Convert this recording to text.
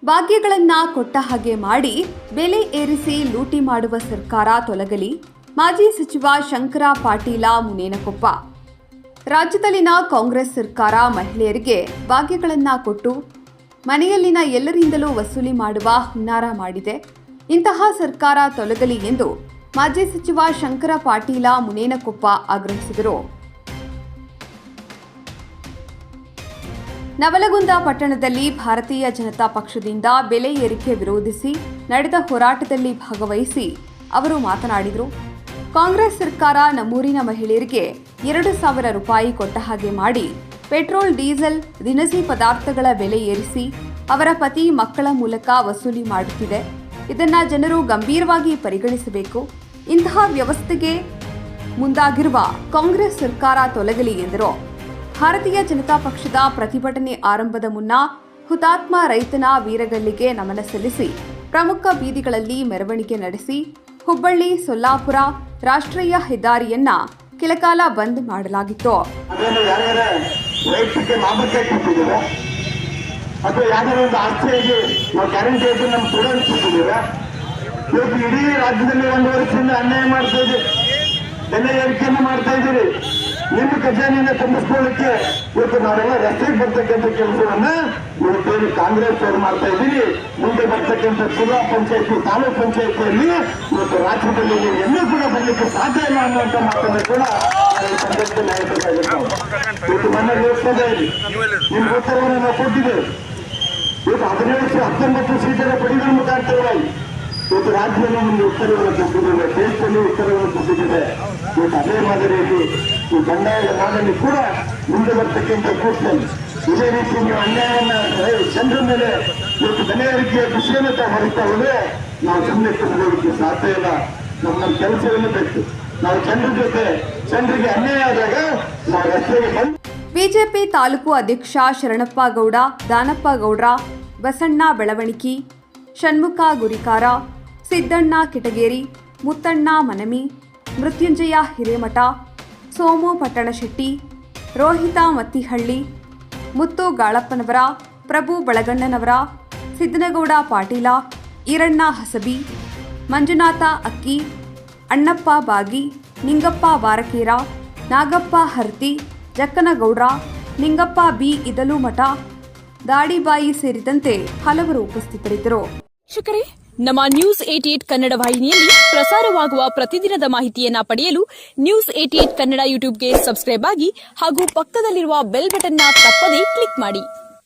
ಭಾಗ್ಯಗಳನ್ನ ಕೊಟ್ಟ ಹಾಗೆ ಮಾಡಿ ಬೆಲೆ ಏರಿಸಿ ಲೂಟಿ ಮಾಡುವ ಸರ್ಕಾರ ತೊಲಗಲಿ. ಮಾಜಿ ಸಚಿವ ಶಂಕರ ಪಾಟೀಲ ಮುನೇನಕೊಪ್ಪ. ರಾಜ್ಯದಲ್ಲಿನ ಕಾಂಗ್ರೆಸ್ ಸರ್ಕಾರ ಮಹಿಳೆಯರಿಗೆ ಭಾಗ್ಯಗಳನ್ನ ಕೊಟ್ಟು ಮನೆಯಲ್ಲಿನ ಎಲ್ಲರಿಂದಲೂ ವಸೂಲಿ ಮಾಡುವ ಹುನ್ನಾರ ಮಾಡಿದೆ. ಇಂತಹ ಸರ್ಕಾರ ತೊಲಗಲಿ ಎಂದು ಮಾಜಿ ಸಚಿವ ಶಂಕರ ಪಾಟೀಲ ಮುನೇನಕೊಪ್ಪ ಆಗ್ರಹಿಸಿದರು. ನವಲಗುಂದ ಪಟ್ಟಣದಲ್ಲಿ ಭಾರತೀಯ ಜನತಾ ಪಕ್ಷದಿಂದ ಬೆಲೆ ಏರಿಕೆ ವಿರೋಧಿಸಿ ನಡೆದ ಹೋರಾಟದಲ್ಲಿ ಭಾಗವಹಿಸಿ ಅವರು ಮಾತನಾಡಿದರು. ಕಾಂಗ್ರೆಸ್ ಸರ್ಕಾರ ನಮ್ಮೂರಿನ ಮಹಿಳೆಯರಿಗೆ 2,000 ರೂಪಾಯಿ ಕೊಟ್ಟ ಹಾಗೆ ಮಾಡಿ ಪೆಟ್ರೋಲ್, ಡೀಸೆಲ್, ದಿನಸಿ ಪದಾರ್ಥಗಳ ಬೆಲೆ ಏರಿಸಿ ಅವರ ಪತಿ ಮಕ್ಕಳ ಮೂಲಕ ವಸೂಲಿ ಮಾಡುತ್ತಿದೆ. ಇದನ್ನ ಜನರು ಗಂಭೀರವಾಗಿ ಪರಿಗಣಿಸಬೇಕು. ಇಂತಹ ವ್ಯವಸ್ಥೆಗೆ ಮುಂದಾಗಿರುವ ಕಾಂಗ್ರೆಸ್ ಸರ್ಕಾರ ತೊಲಗಲಿ ಎಂದರು. ಭಾರತೀಯ ಜನತಾ ಪಕ್ಷದ ಪ್ರತಿಭಟನೆ ಆರಂಭದ ಮುನ್ನ ಹುತಾತ್ಮ ರೈತನ ವೀರಗಲ್ಲಿಗೆ ನಮನ ಸಲ್ಲಿಸಿ ಪ್ರಮುಖ ಬೀದಿಗಳಲ್ಲಿ ಮೆರವಣಿಗೆ ನಡೆಸಿ ಹುಬ್ಬಳ್ಳಿ ಸೊಲ್ಲಾಪುರ ರಾಷ್ಟ್ರೀಯ ಹೆದ್ದಾರಿಯನ್ನ ಕೆಲಕಾಲ ಬಂದ್ ಮಾಡಲಾಗಿತ್ತು. ಇಡೀ ರಾಜ್ಯದಲ್ಲಿ 1 ವರ್ಷದಿಂದ ಅನ್ಯಾಯ ಮಾಡ್ತಾ ಇದ್ದೀರಿ, ಬೆಲೆ ಏರಿಕೆಯನ್ನು ಮಾಡ್ತಾ ಇದ್ದೀರಿ. ನಿಮ್ಮ ಖಜಾನೆಯನ್ನು ತುಂಬಿಸ್ಕೊಳ್ಳಿಕ್ಕೆ ಇವತ್ತು ನಾವೆಲ್ಲ ರಸ್ತೆಗೆ ಬರ್ತಕ್ಕಂಥ ಕೆಲಸವನ್ನ ಇವತ್ತೇನು ಕಾಂಗ್ರೆಸ್ ಅವರು ಮಾಡ್ತಾ ಇದ್ದೀರಿ. ಮುಂದೆ ಬರ್ತಕ್ಕಂಥ ಜಿಲ್ಲಾ ಪಂಚಾಯತಿ, ತಾಲೂಕ್ ಪಂಚಾಯತಿಯಲ್ಲಿ ಇವತ್ತು ರಾಜ್ಯದಲ್ಲಿ ಎಲ್ಲೂ ಕೂಡ ಬರಲಿಕ್ಕೆ ಸಾಧ್ಯ ಇಲ್ಲ ಅನ್ನುವಂಥ ಮಾತನ್ನು ಕೂಡ ಸಂದರ್ಭದಲ್ಲಿ ಹೇಳಬೇಕಾಗುತ್ತೆ. ಇವತ್ತು ಮನೆ ಲೋಕಸಭೆ ನಿಮ್ಮ ಉತ್ತರವನ್ನು ನಾವು ಕೊಟ್ಟಿದ್ದೇವೆ. ಇವತ್ತು 17-19 ಸೀಟರ ಪಡೆಯುವ ಮುಖಾಂತರವಾಗಿ ಇವತ್ತು ರಾಜ್ಯದಲ್ಲಿ ನಿಮಗೆ ಉತ್ತರವನ್ನು ಕೊಟ್ಟಿದ್ದೇವೆ, ದೇಶದಲ್ಲಿ ಉತ್ತರವನ್ನು ಕೊಟ್ಟಿದ್ದೇವೆ. ಇವತ್ತು ಅದೇ ಮಾದರಿಯಲ್ಲಿ ಈ ಬಂಡಾಯದ ನಾಡಲ್ಲಿ ಕೂಡ ಮುಂದೆ ಬರ್ತಕ್ಕಂಥ ಕೂಟದಲ್ಲಿ ಇದೇ ರೀತಿ ನೀವು ಅನ್ಯಾಯವನ್ನ ಜನರ ಮೇಲೆ ಇವತ್ತು ಬೆಲೆ ಏರಿಕೆಯ ವಿಷಯವನ್ನು ಹೊರತಾ ಹೋದ್ರೆ ನಾವು ಸುಮ್ಮನೆ ತುಂಬೋದಕ್ಕೆ ಸಾಧ್ಯ ಇಲ್ಲ. ನಮ್ಮ ಕೆಲಸವನ್ನು ಬೇಕು. ನಾವು ಜನರ ಜೊತೆ ಜನರಿಗೆ ಅನ್ಯಾಯ ಆದಾಗ ನಾವು ರಸ್ತೆಗೆ ಬಂದು. ಬಿಜೆಪಿ ತಾಲೂಕು ಅಧ್ಯಕ್ಷ ಶರಣಪ್ಪ ಗೌಡ, ದಾನಪ್ಪ ಗೌಡ್ರ, ಬಸಣ್ಣ ಬೆಳವಣಿಗಿ, ಷಣ್ಮುಖ ಗುರಿಕಾರ, ಸಿದ್ದಣ್ಣ ಕಿಟಗೇರಿ, ಮುತ್ತಣ್ಣ ಮನಮಿ, ಮೃತ್ಯುಂಜಯ ಹಿರೇಮಠ, ಸೋಮು ಪಟ್ಟಣಶೆಟ್ಟಿ, ರೋಹಿತ ಮತ್ತಿಹಳ್ಳಿ, ಮುತ್ತು ಗಾಳಪ್ಪನವರ, ಪ್ರಭು ಬಳಗಣ್ಣನವರ, ಸಿದ್ದನಗೌಡ ಪಾಟೀಲ, ಈರಣ್ಣ ಹಸಬಿ, ಮಂಜುನಾಥ ಅಕ್ಕಿ, ಅಣ್ಣಪ್ಪ ಬಾಗಿ, ನಿಂಗಪ್ಪ ವಾರಕೇರ, ನಾಗಪ್ಪ ಹರ್ತಿ, ಜಕ್ಕನಗೌಡ್ರ, ನಿಂಗಪ್ಪ ಬಿ ಇದಲುಮಠ, ದಾಡಿಬಾಯಿ ಸೇರಿದಂತೆ ಹಲವರು ಉಪಸ್ಥಿತರಿದ್ದರು. ಶಿಕ್ಷಕರೇ, ನಮ್ಮ ನ್ಯೂಸ್ 88 ಕನ್ನಡ ವಾಹಿನಿಯಲ್ಲಿ ಪ್ರಸಾರವಾಗುವ ಪ್ರತಿದಿನದ ಮಾಹಿತಿಯನ್ನ ಪಡೆಯಲು ನ್ಯೂಸ್ 88 ಕನ್ನಡ ಯೂಟ್ಯೂಬ್ಗೆ ಸಬ್ಸ್ಕ್ರೈಬ್ ಆಗಿ ಹಾಗೂ ಪಕ್ಕದಲ್ಲಿರುವ ಬೆಲ್ ಬಟನ್ನ ತಪ್ಪದೇ ಕ್ಲಿಕ್ ಮಾಡಿ.